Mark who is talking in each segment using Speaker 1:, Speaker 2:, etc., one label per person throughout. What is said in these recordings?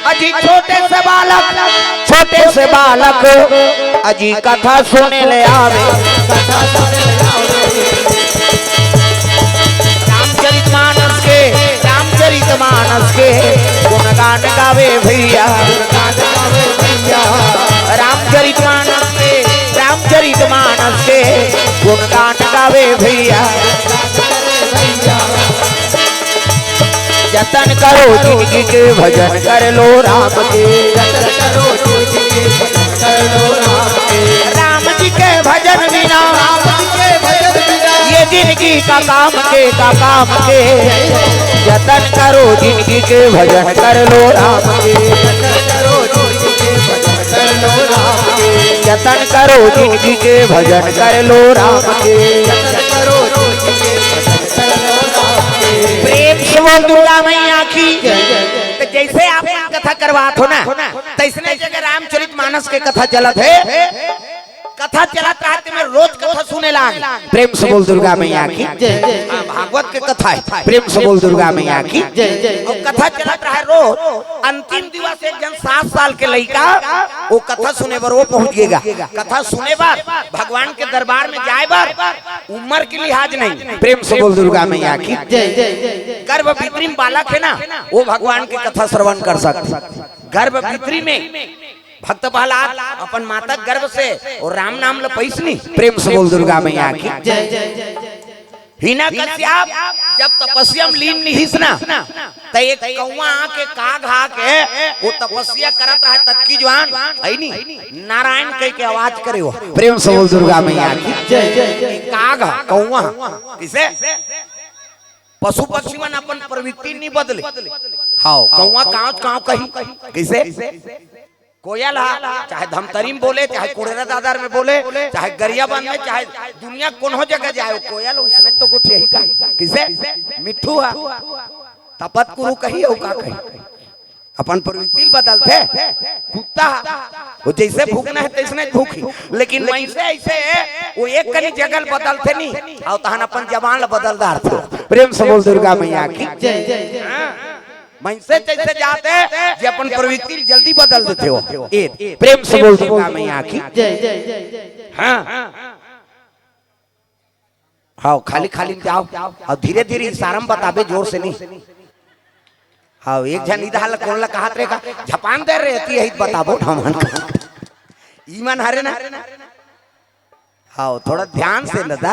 Speaker 1: अजी छोटे से बालक अजी कथा सुने ले आवे। रामचरितमानस के गुणगान गावे भैया। रामचरितमानस के गुणगान गावे भैया। जतन करो जिंदगी के भजन कर लो राम के। राम जी के भजन बिना ये जिंदगी का काम के जतन करो जिंदगी के भजन कर लो राम के। जतन करो जिंदगी के भजन कर लो राम के। प्रेम से बोल दुर्गा मैया की। तो जैसे आप कथा करवात हो ना तैसने जगह रामचरितमानस के कथा चलत है। कथा चलत रहते में रोज कथा सुने लाग। प्रेम से बोल दुर्गा मैया की। भागवत के कथा है। प्रेम से बोल दुर्गा मैया की। और कथा चलत रहा रोज। अंतिम दिवस एक जन 7 साल के लड़का वो कथा सुने बर वो पहुंच गएगा। कथा सुने बार भगवान के दरबार में जाए बार उम्र की लिहाज नहीं। प्रेम से बोल दुर्गा मैया की। गर्भभित्री बालक है ना वो भगवान की कथा श्रवण कर सकते। गर्भभित्री में भक्त प्रहलाद अपन माता गर्भ से और राम नाम लपैसनी। प्रेम से बोल दुर्गा मैया की। हिरण्यकश्यप जब तपस्या में लीन निहिस ना त एक कौवा आके काग आके वो तपस्या करत रहा तब की जवान है नी नारायण कह के आवाज करे हो। प्रेम से बोल दुर्गा मैया की। काग कौवा किसे पशु पक्षी मन अपन प्रवृत्ति नहीं बदले। हाँ कौवा काव कही किसे कोयल चाहे धमतरी में बोले चाहे कुड़ेरा दादर में बोले चाहे गरियाबंद में चाहे दुनिया कौन हो जगह जाए कोयल उसने तो कुछ यही कहा किसे मिठू है तपत कुरु कही हो का कही अपन प्रवृत्ति बदलते। कुत्ता वो जैसे भूखना है तैसने भूखी लेकिन वैसे ऐसे वो एक कनी जगह बदलते नहीं और तहन अपन जबान बदलदार थे। प्रेम से बोल दुर्गा मैया की। मनसे जैसे जाते जे अपन प्रवृत्ति जल्दी बदल देते हो। प्रेम से बोल दुर्गा मैया की। हाँ हाँ खाली जाओ और धीरे धीरे इशारा में बताबे जोर से नहीं। हाँ एक जन इधर कौन कहा रहेगा झपान दे रहती है बताबो ढमन ईमान हरे ना। हाँ थोड़ा ध्यान से लदा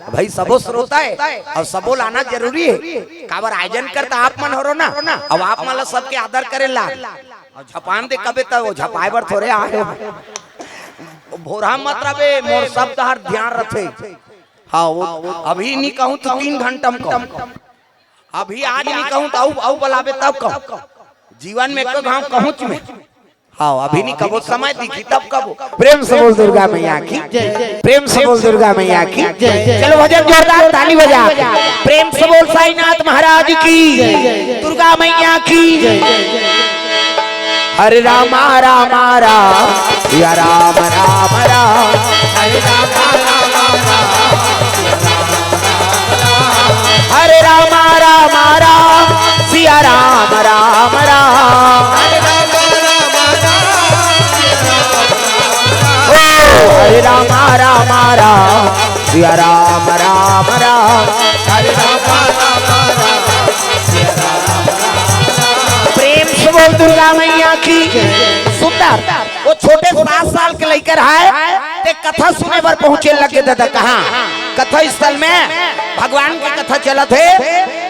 Speaker 1: भाई सबो श्रोता है और सबो लाना जरूरी है। काबर आयोजन करता आप मन हो ना अब आप मतलब सबके आदर करे ला और झपान दे कबे तब वो झपाए बर थोड़े आए भोरा मतलब मोर शब्द हर ध्यान रखे। हाँ वो अभी नहीं कहूँ तो 3 घंटा में कहूँ अभी आज नहीं कहूँ तो आऊ बुलावे तब कहूँ जीवन में को गाँव कहूँ में। हाँ अभी नहीं कबो समय दिखी तब कबो। प्रेम से बोल दुर्गा मैया की। प्रेम से बोल दुर्गा मैया की। चलो भजन जोरदार ताली बजा। प्रेम से बोल साईनाथ महाराज की दुर्गा मैया की। हरे राम राम राम या राम राम राम हरे राम राम हरे राम राम राम सिया राम राम राम हरे राम राम राम सिया राम राम राम हरे राम प्रेम से बोल दुर्गा मैया की। सुंदर वो छोटे 7 साल के लेकर आए ते कथा सुने पर पहुंचे लगे दादा कहाँ कथा स्थल में भगवान की कथा चला थे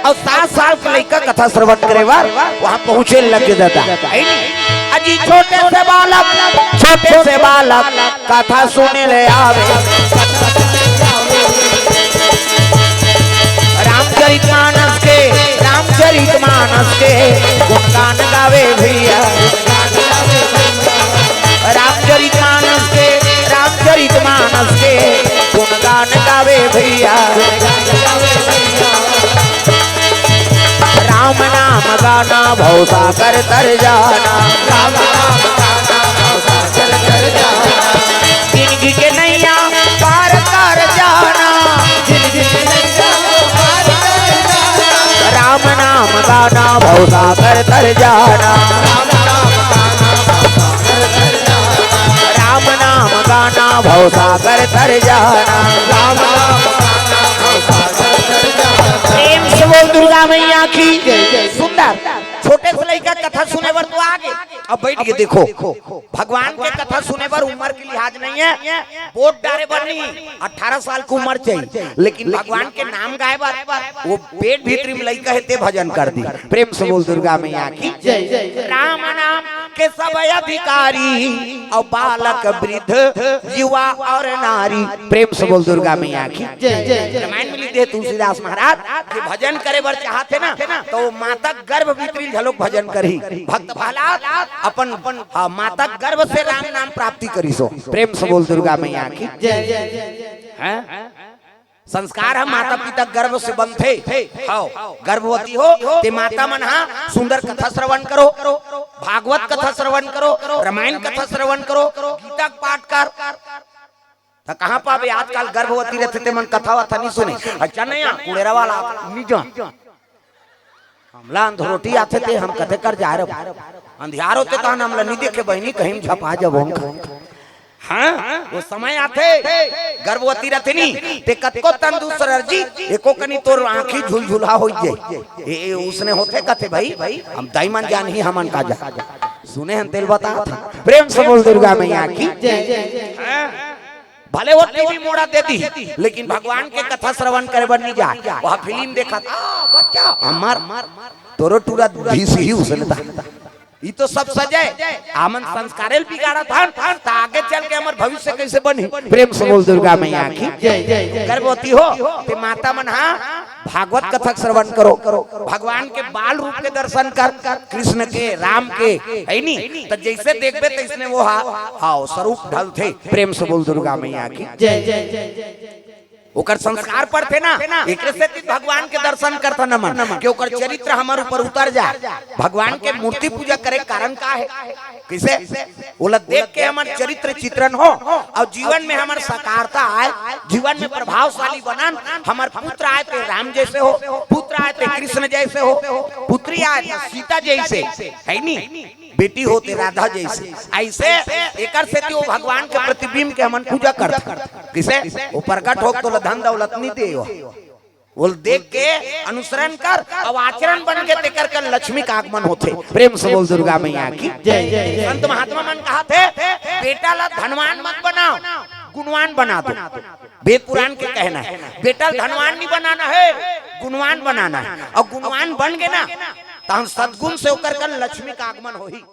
Speaker 1: और 7 साल के लेकर कथा श्रवण करे वहाँ पहुंचे लगे दादा। अजी छोटे से बालक कथा सुने ले आवे। रामचरितमानस के गुणगान गावे भैया। रामचरितमानस के गुणगान गावे भैया। राम नाम गाना भवसागर तर जाना। राम नाम गाना भवसागर तर जाना। जिंदगी के नैया पार कर जाना। जिंदगी के नैया पार कर जाना। राम नाम गाना भवसागर तर जाना। राम नाम भव सागर तर जाना,
Speaker 2: राम नाम गाना भव सागर तर जाना।
Speaker 1: प्रेम से बोल दुर्गा मैया की जय। सुंदर छोटे से लड़का कथा सुने पर तो आगे अब बैठ के देखो, भगवान के कथा सुने पर उम्र की लिहाज नहीं है, वोट डारे पर नहीं, 18 साल की उम्र चाहिए, लेकिन भगवान के नाम गाए बार वो पेट भीतरी में लड़का है ते भजन कर दी। प्रेम से बोल दुर्गा मैया की जय। राम नाम के सब अधिकारी और बालक वृद्ध युवा और नारी, प्रेम से बोल दुर्गा मैया की जय। रामायण में लिखे तुलसीदास महाराज के भजन करे बर चाहते ना तो माता गर्भ भीतरी झलोक भजन करी, भक्त प्रहलाद अपन माता गर्भ से राम नाम प्राप्ति करी सो। प्रेम से बोल दुर्गा मैया की जय। संस्कार हम माता पिता गर्भ से बनते, गर्भवती हो ते माता मन हा सुंदर कथा श्रवण करो, भागवत कथा श्रवण करो, रामायण कथा श्रवण करो, गीता पाठ कर। तो कहाँ पावे आजकल गर्भवती रहते ते मन कथा वथा नहीं सुने। अच्छा नहीं कुड़ेरा वाला नहीं हमला अंधरोटी आते थे हम कथे कर जा रहे अंधियार होते तो हमला नहीं देखे बहनी कहीं झपा जब हम। हाँ वो समय आते गर्भवती रहते नहीं ते कतको तंदुरुस्त रजी एको कनी तोर आंखी झुलझुला हो जाए उसने होते कथे भाई हम दाईमान जान ही हमन का जा सुने हम तेल बता था। प्रेम से बोल दुर्गा मैया की जय। भले वो टीवी मोड़ा देती लेकिन भगवान के कथा श्रवण करे बर नहीं जा, वहाँ फिल्म देखा था बच्चा हमार तोरो टूरा भीस ही उसने था। ये तो सब सजे आमन संस्कारेल बिगाड़ा था तो आगे चल के हमार भविष्य कैसे बनी। प्रेम से बोल दुर्गा मैया की जय। गर्भवती हो ते माता मन हा भागवत कथा श्रवण करो, भगवान के बाल रूप के दर्शन कर, कृष्ण के राम के है नी तो जैसे देखबे तैसने वो हां स्वरूप ढल थे। प्रेम से बोल दुर्गा मैया की जय। ओकर संस्कार पर थे ना एक से भगवान के दर्शन करता न मन के ओकर चरित्र हमारे ऊपर उतर जा। भगवान के मूर्ति पूजा करे कारण का है किसे बोला देख के हमारे चरित्र चित्रण हो और जीवन में हमारे साकारता आए, जीवन में प्रभावशाली बनन। हमारे पुत्र आए थे राम जैसे हो, पुत्र आए थे कृष्ण जैसे हो, पुत्री आए थे सीता जैसे है नी, बेटी होते राधा जैसे। ऐसे एकर से वो भगवान के प्रतिबिंब के हमन पूजा करते किसे वो प्रकट हो तो धन दौलत नहीं दे बोल देख के अनुसरण कर और आचरण बन के तेकर कर लक्ष्मी का आगमन होते। प्रेम से बोल दुर्गा मैया की जय। संत महात्मा मन कहा थे बेटा ला धनवान मत बनाओ गुणवान बना दो। वेद पुराण के कहना है बेटा धनवान नहीं बनाना है गुणवान बनाना है और गुणवान बन गए ना तो हम सद्गुण से होकर कर लक्ष्मी का आगमन हो ही।